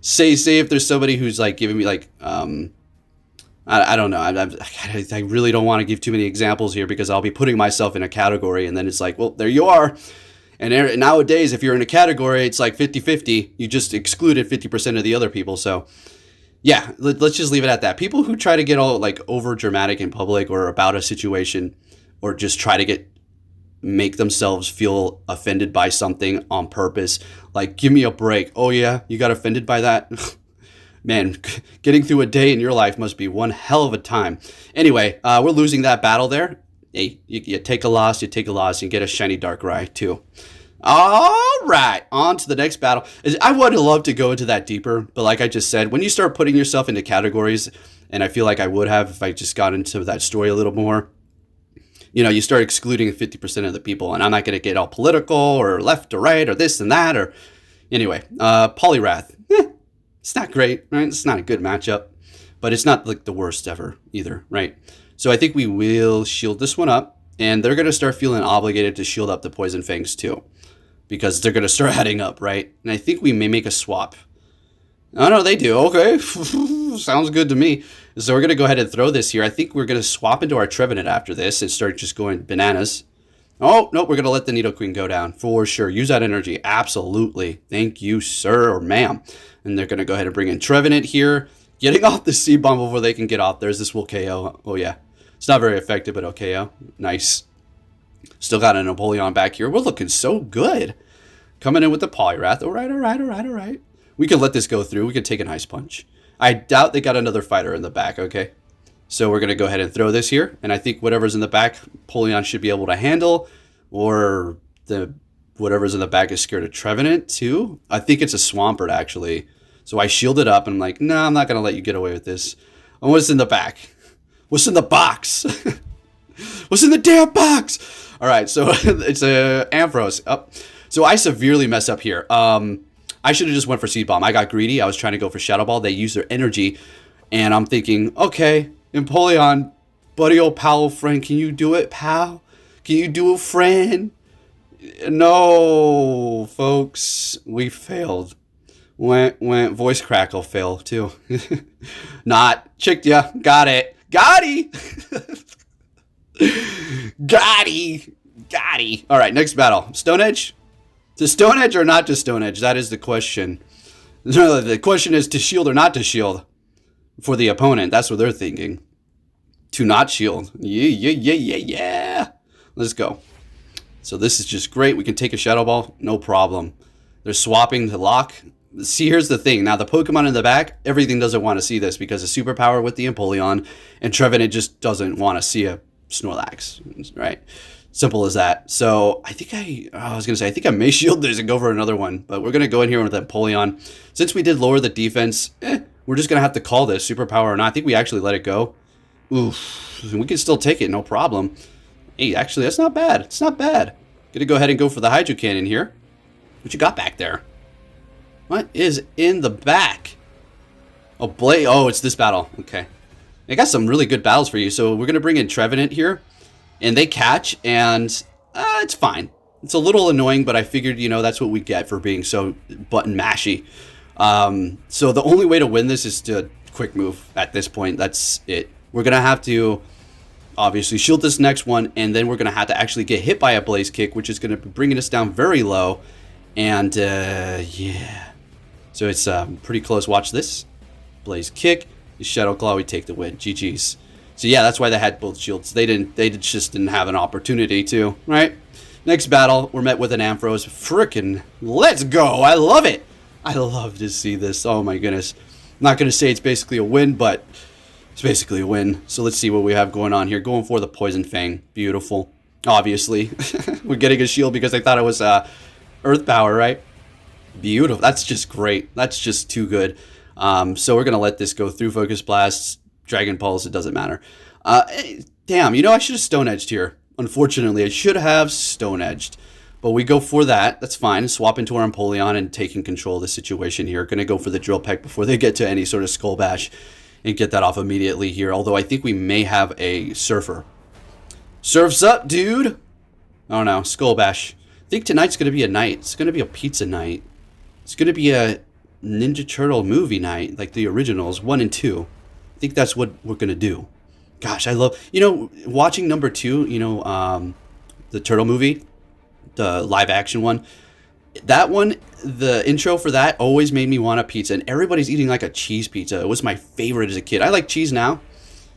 say if there's somebody who's like giving me like, I don't know. I really don't want to give too many examples here because I'll be putting myself in a category, and then it's like, well, there you are. And nowadays, if you're in a category, it's like 50-50. You just excluded 50% of the other people. So yeah, let's just leave it at that. People who try to get all like over dramatic in public or about a situation, or just try to make themselves feel offended by something on purpose. Like, give me a break. Oh yeah, you got offended by that? Man, getting through a day in your life must be one hell of a time. Anyway, we're losing that battle there. Hey, you take a loss, and get a shiny Darkrai too. All right, on to the next battle. I would love to go into that deeper, but like I just said, when you start putting yourself into categories, and I feel like I would have if I just got into that story a little more, you know, you start excluding 50% of the people, and I'm not going to get all political or left or right or this and that. Or anyway, Poliwrath. It's not great, right? It's not a good matchup, but it's not like the worst ever either, right? So I think we will shield this one up, and they're going to start feeling obligated to shield up the Poison Fangs too, because they're going to start adding up, right? And I think we may make a swap. Oh, no, they do. Okay. Sounds good to me. So we're going to go ahead and throw this here. I think we're going to swap into our Trevenant after this and start just going bananas. Oh, no, we're going to let the Nidoqueen go down for sure. Use that energy. Absolutely. Thank you, sir or ma'am. And they're going to go ahead and bring in Trevenant here. Getting off the C-Bomb before they can get off. There's this will KO. Oh, yeah. It's not very effective, but it'll KO. Nice. Still got a Napoleon back here. We're looking so good. Coming in with the Poliwrath. All right. We can let this go through. We can take an Ice Punch. I doubt they got another fighter in the back, okay? So we're going to go ahead and throw this here. And I think whatever's in the back, Polion should be able to handle. Or whatever's in the back is scared of Trevenant too. I think it's a Swampert actually. So I shield it up and I'm like, no, I'm not going to let you get away with this. And what's in the back? What's in the box? What's in the damn box? All right, so it's a Ampharos. Oh. So I severely mess up here. I should have just went for Seed Bomb. I got greedy. I was trying to go for Shadow Ball. They used their energy. And I'm thinking, okay, Empoleon, buddy old pal friend, can you do it, pal? Can you do it, friend? No, folks, we failed. Went voice crackle fail too. Not chicked ya. Got it. Got-y. Got-y. All right, next battle. Stone Edge. To Stone Edge or not to Stone Edge? That is the question. No, the question is to shield or not to shield for the opponent. That's what they're thinking. To not shield. Yeah. Let's go. So this is just great. We can take a Shadow Ball. No problem. They're swapping to lock. See, here's the thing. Now, the Pokemon in the back, everything doesn't want to see this because of Superpower with the Empoleon. And Trevenant just doesn't want to see a Snorlax. Right? Simple as that. So I think I think I may shield this and go for another one. But we're going to go in here with Empoleon. Since we did lower the defense, we're just going to have to call this Superpower or not. I think we actually let it go. Oof. We can still take it. No problem. Hey, actually, that's not bad. It's not bad. Gonna go ahead and go for the Hydro Cannon here. What you got back there? What is in the back? Oh, Blade. Oh, it's this battle. Okay. I got some really good battles for you. So we're gonna bring in Trevenant here. And they catch, and it's fine. It's a little annoying, but I figured, that's what we get for being so button mashy. So the only way to win this is to quick move at this point. That's it. We're gonna have to obviously shield this next one, and then we're going to have to actually get hit by a Blaze Kick, which is going to be bringing us down very low. And, yeah. So it's pretty close. Watch this. Blaze Kick. The Shadow Claw, we take the win. GG's. So, yeah, that's why they had both shields. They just didn't have an opportunity to, right? Next battle, we're met with an Ampharos. Frickin' let's go. I love it. I love to see this. Oh, my goodness. I'm not going to say it's basically a win, but it's basically a win. So let's see what we have going on here. Going for the Poison Fang. Beautiful. Obviously. We're getting a shield because I thought it was Earth Power, right? Beautiful. That's just great. That's just too good. So we're going to let this go through. Focus Blasts, Dragon Pulse, it doesn't matter. Damn, I should have Stone Edged here. Unfortunately, I should have Stone Edged. But we go for that. That's fine. Swap into our Empoleon and taking control of the situation here. Going to go for the Drill Peck before they get to any sort of Skull Bash. And get that off immediately here. Although I think we may have a Surfer. Surf's up, dude. Oh no, Skull Bash. I think tonight's going to be a night. It's going to be a pizza night. It's going to be a Ninja Turtle movie night. Like the originals, 1 and 2. I think that's what we're going to do. Gosh, I love... watching number 2, the Turtle movie. The live action one. That one, the intro for that always made me want a pizza, and everybody's eating like a cheese pizza. It was my favorite as a kid. I like cheese now.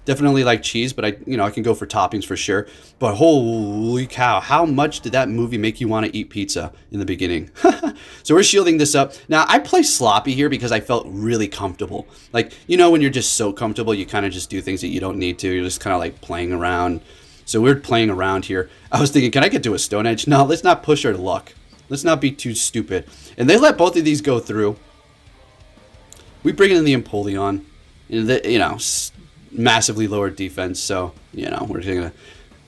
Definitely like cheese, but I can go for toppings for sure. But holy cow, how much did that movie make you want to eat pizza in the beginning? So we're shielding this up. Now, I play sloppy here because I felt really comfortable. Like, when you're just so comfortable, you kind of just do things that you don't need to. You're just kind of like playing around. So we're playing around here. I was thinking, can I get to a Stone Edge? No, let's not push our luck. Let's not be too stupid. And they let both of these go through. We bring in the Empoleon. Massively lowered defense. So, we're going to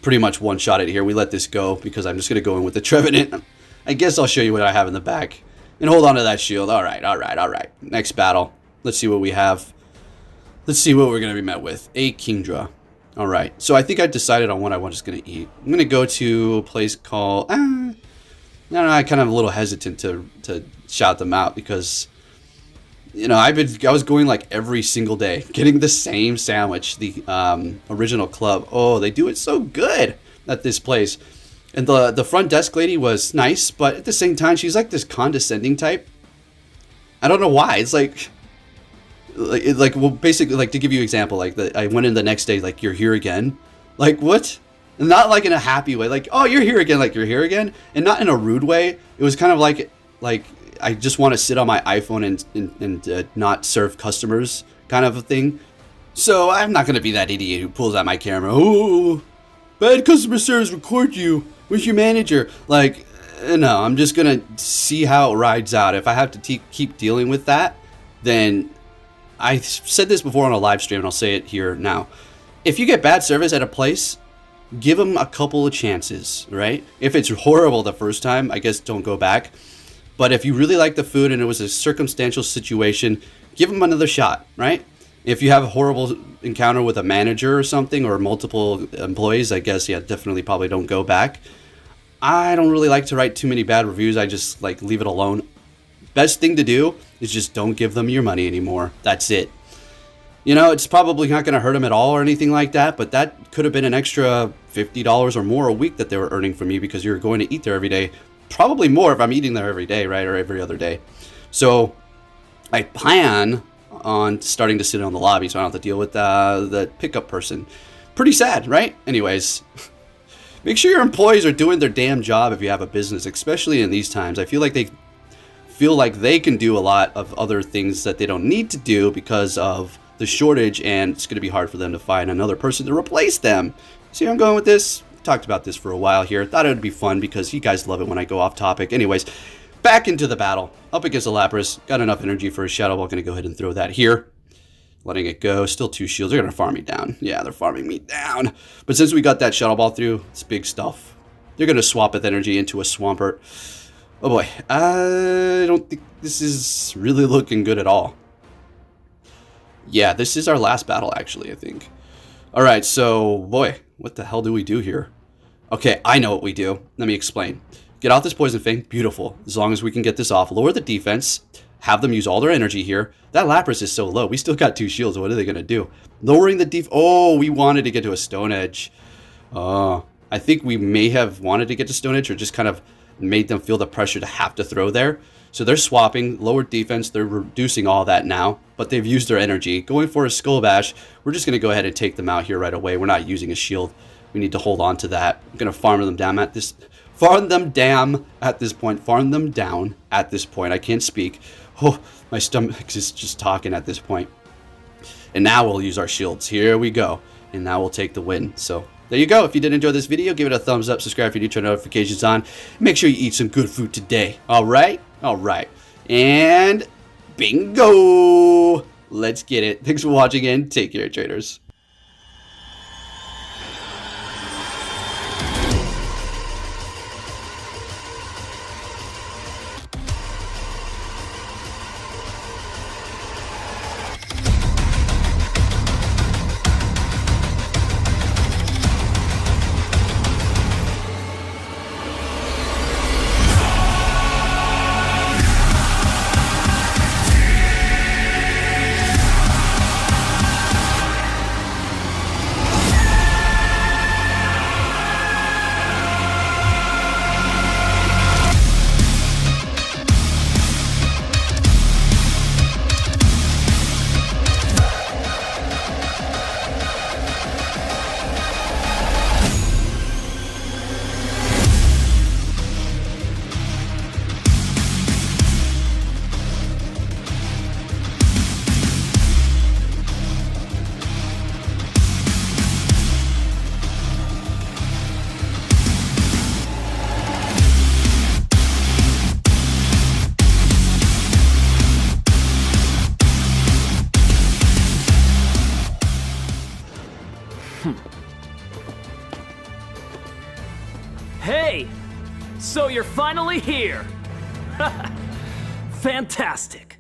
pretty much one-shot it here. We let this go because I'm just going to go in with the Trevenant. I guess I'll show you what I have in the back. And hold on to that shield. All right. Next battle. Let's see what we have. Let's see what we're going to be met with. A Kingdra. All right. So I think I decided on what I was just going to eat. I'm going to go to a place called... I don't know, I kind of a little hesitant to shout them out because, I was going like every single day, getting the same sandwich, the original club. Oh, they do it so good at this place. And the front desk lady was nice, but at the same time, she's like this condescending type. I don't know why. It's well, basically, like, to give you an example, like, I went in the next day, like, you're here again. Like, what? Not like in a happy way, like, oh, you're here again, like, you're here again. And not in a rude way. It was kind of like I just want to sit on my iPhone and not serve customers kind of a thing. So I'm not going to be that idiot who pulls out my camera. Oh, bad customer service, record you. Where's your manager? Like, no, I'm just going to see how it rides out. If I have to keep dealing with that, then I said this before on a live stream, and I'll say it here now. If you get bad service at a place, give them a couple of chances, right? If it's horrible the first time, I guess don't go back. But if you really like the food and it was a circumstantial situation, give them another shot, right? If you have a horrible encounter with a manager or something, or multiple employees, I guess, yeah, definitely probably don't go back. I don't really like to write too many bad reviews. I just like leave it alone. Best thing to do is just don't give them your money anymore. That's it. You know, it's probably not going to hurt them at all or anything like that, but that could have been an extra $50 or more a week that they were earning from me because you're going to eat there every day. Probably more if I'm eating there every day, right? Or every other day. So I plan on starting to sit on the lobby so I don't have to deal with the pickup person. Pretty sad, right? Anyways, make sure your employees are doing their damn job if you have a business, especially in these times. I feel like they can do a lot of other things that they don't need to do because of the shortage, and it's going to be hard for them to find another person to replace them. See where I'm going with this? Talked about this for a while here. Thought it would be fun because you guys love it when I go off topic. Anyways, back into the battle. Up against the Lapras. Got enough energy for a Shadow Ball. Going to go ahead and throw that here. Letting it go. Still 2 shields. They're going to farm me down. Yeah, they're farming me down. But since we got that Shadow Ball through, it's big stuff. They're going to swap with energy into a Swampert. Oh boy. I don't think this is really looking good at all. Yeah, this is our last battle, actually, I think. Alright, so, boy, what the hell do we do here? Okay, I know what we do. Let me explain. Get off this Poison Fang. Beautiful. As long as we can get this off. Lower the defense. Have them use all their energy here. That Lapras is so low. We still got 2 shields. What are they going to do? Lowering the def... Oh, we wanted to get to a Stone Edge. I think we may have wanted to get to Stone Edge or just kind of made them feel the pressure to have to throw there. So they're swapping, lower defense, they're reducing all that now, but they've used their energy. Going for a Skull Bash, we're just going to go ahead and take them out here right away. We're not using a shield. We need to hold on to that. I'm going to farm them down at this... Farm them down at this point. Farm them down at this point. I can't speak. Oh, my stomach is just talking at this point. And now we'll use our shields. Here we go. And now we'll take the win. So... there you go. If you did enjoy this video, give it a thumbs up, subscribe if you're new, turn notifications on. Make sure you eat some good food today. Alright? Alright. And bingo! Let's get it. Thanks for watching and take care, traders. Hey! So you're finally here! Fantastic!